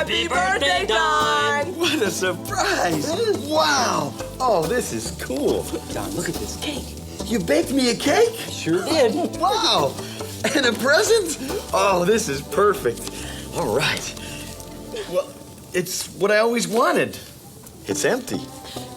Happy birthday, Don! What a surprise! Wow! Oh, this is cool. Don, look at this cake. You baked me a cake? Sure did. Wow! And a present? Oh, this is perfect. All right. Well, it's what I always wanted. It's empty.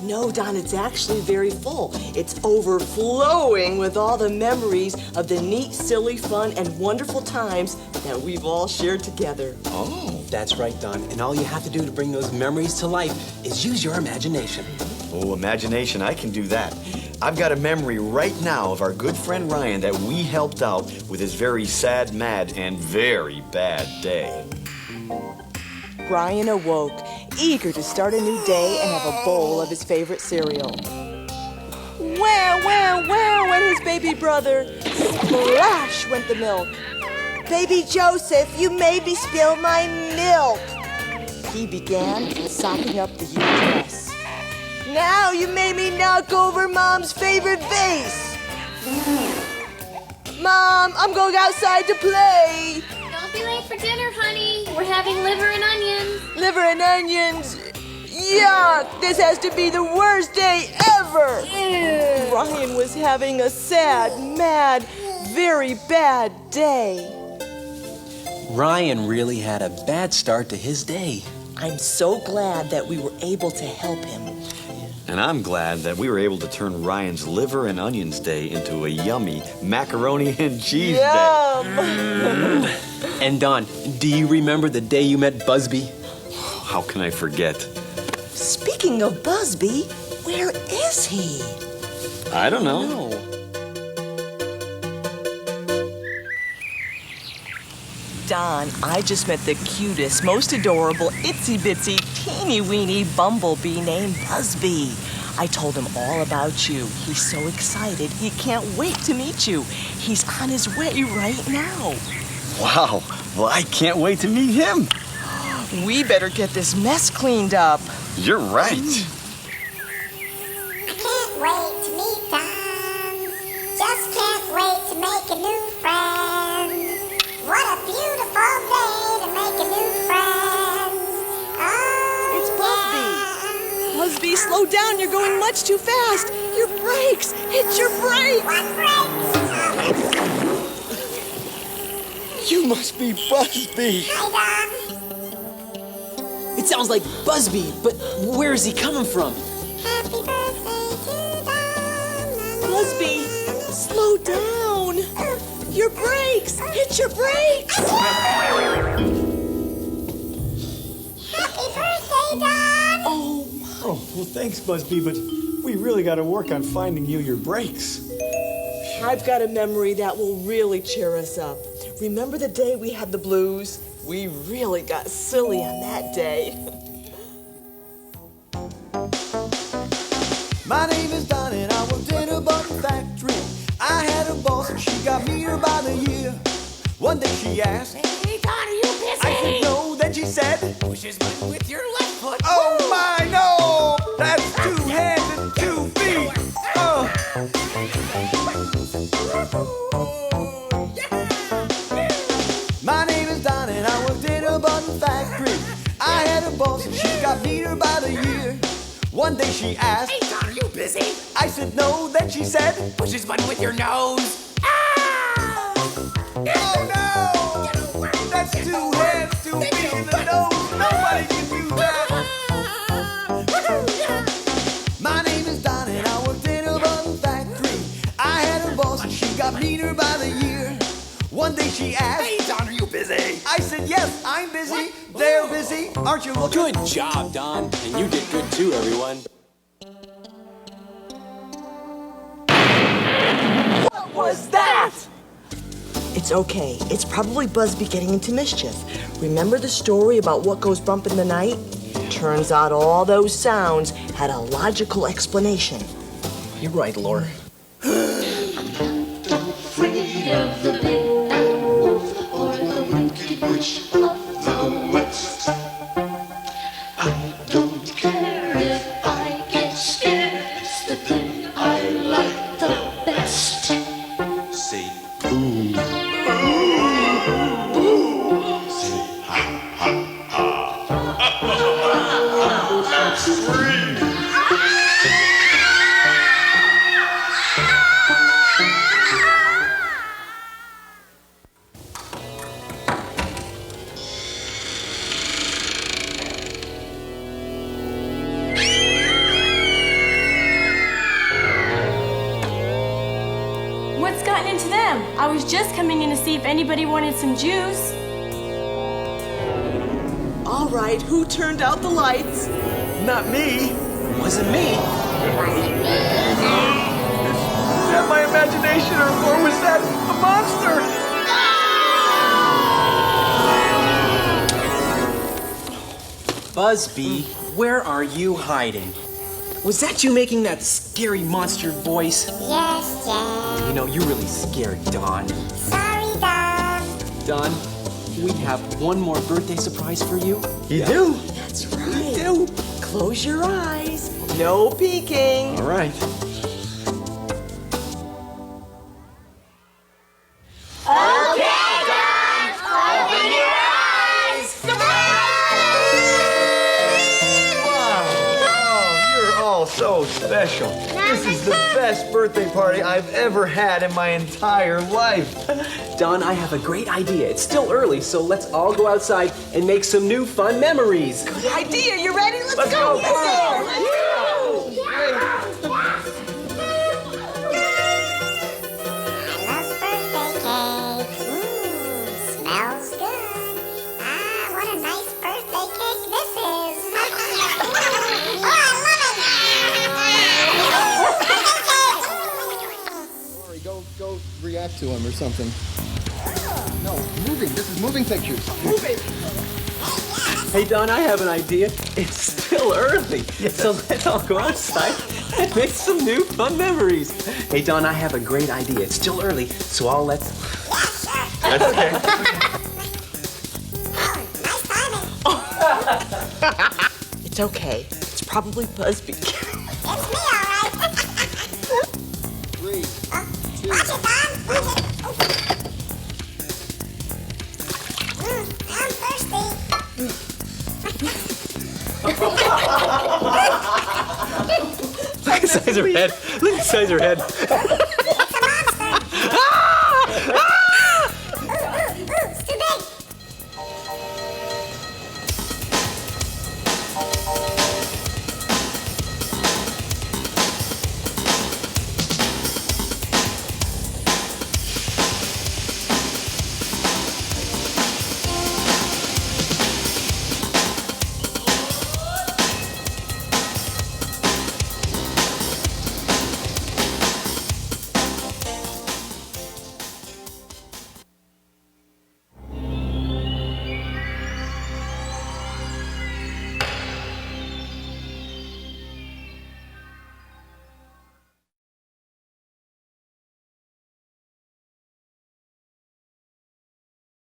No, Don, it's actually very full. It's overflowing with all the memories of the neat, silly, fun, and wonderful times that we've all shared together. Oh. That's right, Don. And all you have to do to bring those memories to life is use your imagination. Oh, imagination, I can do that. I've got a memory right now of our good friend Ryan that we helped out with his very sad, mad, and very bad day. Ryan awoke, eager to start a new day and have a bowl of his favorite cereal. Wow, went his baby brother. Splash went the milk. Baby Joseph, you made me spill my milk. He began sopping up the huge mess. Now you made me knock over Mom's favorite vase. Mom, I'm going outside to play. Don't be late for dinner, honey. We're having liver and onions. Liver and onions? Yuck! This has to be the worst day ever! Ew. Ryan was having a sad, mad, very bad day. Ryan really had a bad start to his day. I'm so glad that we were able to help him. And I'm glad that we were able to turn Ryan's liver and onions day into a yummy macaroni and cheese day. And Don, do you remember the day you met Busby? How can I forget? Speaking of Busby, where is he? I don't know. Don, I just met the cutest, most adorable, itsy-bitsy, teeny-weeny bumblebee named Busby. I told him all about you. He's so excited. He can't wait to meet you. He's on his way right now. Wow. Well, I can't wait to meet him. We better get this mess cleaned up. You're right. I can't wait to meet them. Just can't wait to make a new friend. What a beautiful day to make a new friend. Oh, It's Busby. Busby, slow down. You're going much too fast. Your brakes. Hit your brakes. What breaks? You must be Busby. Hi, Don. It sounds like Busby, but where is he coming from? Happy birthday to Don. Busby, slow down. Your brakes. Hit your brakes. Happy birthday, Don. Oh, Oh, well, thanks, Busby, but we really got to work on finding you your brakes. I've got a memory that will really cheer us up. Remember the day we had the blues? We really got silly on that day. My name is Don and I worked in a button factory. I had a boss and she got me here by the year. One day she asked, Hey, Don, are you busy? I said no, then she said, Push his button with your left foot. oh my no, that's 2 hands and 2 feet. My name is Don and I worked in a button factory. I had a boss and she got me here by the year. One day she asked, Hey, Don, are you busy? I said no, then she said, Push his button with your nose. Ah! oh no, that's 2 hands, 2 feet in the nose. Nobody can do that. My name is Don and I worked in a button factory. I had a boss and she got meaner by the year. One day she asked, Hey, Don, are you busy? I said yes, I'm busy. They're busy. Aren't you looking? Good job, Don. And you did good too, everyone. What was that? It's okay. It's probably Busby getting into mischief. Remember the story about what goes bump in the night? Turns out all those sounds had a logical explanation. You're right, Laura. Afraid of the big bad wolf or the wicked witch of the west. I don't care if I get scared. It's the thing I like the best. Say boo. Boo. Say ha ha ha. What's gotten into them? I was just coming in to see if anybody wanted some juice. All right, who turned out the lights? Not me. Wasn't me. Was that my imagination or was that a monster? Busby, where are you hiding? Was that you making that scary monster voice? Yes, Jack. You know, you're really scary, Don. Sorry, Don. Don, we have one more birthday surprise for you. You do? That's right. Do. Close your eyes. No peeking. All right. So special. This is the best birthday party I've ever had in my entire life. Don, I have a great idea. It's still early, so let's all go outside and make some new fun memories. Good idea. You ready? Let's Let's go. go. Yes, sir. Let's go. I love birthday cake. Smells good. Ah, what a nice birthday cake this is. Oh, I Sorry, go react to him or something. No, moving. This is moving pictures. Move it. Hey, Don, I have an idea. It's still early, so let's all go outside and make some new fun memories. Hey, Don, I have a great idea. It's still early, so let's... That's okay. nice timing. It's okay. It's probably Busby. It's me, all right. 3, 2. Watch it, Don. Watch it. I'm thirsty. Look at the size of her head. Look at the size of her head.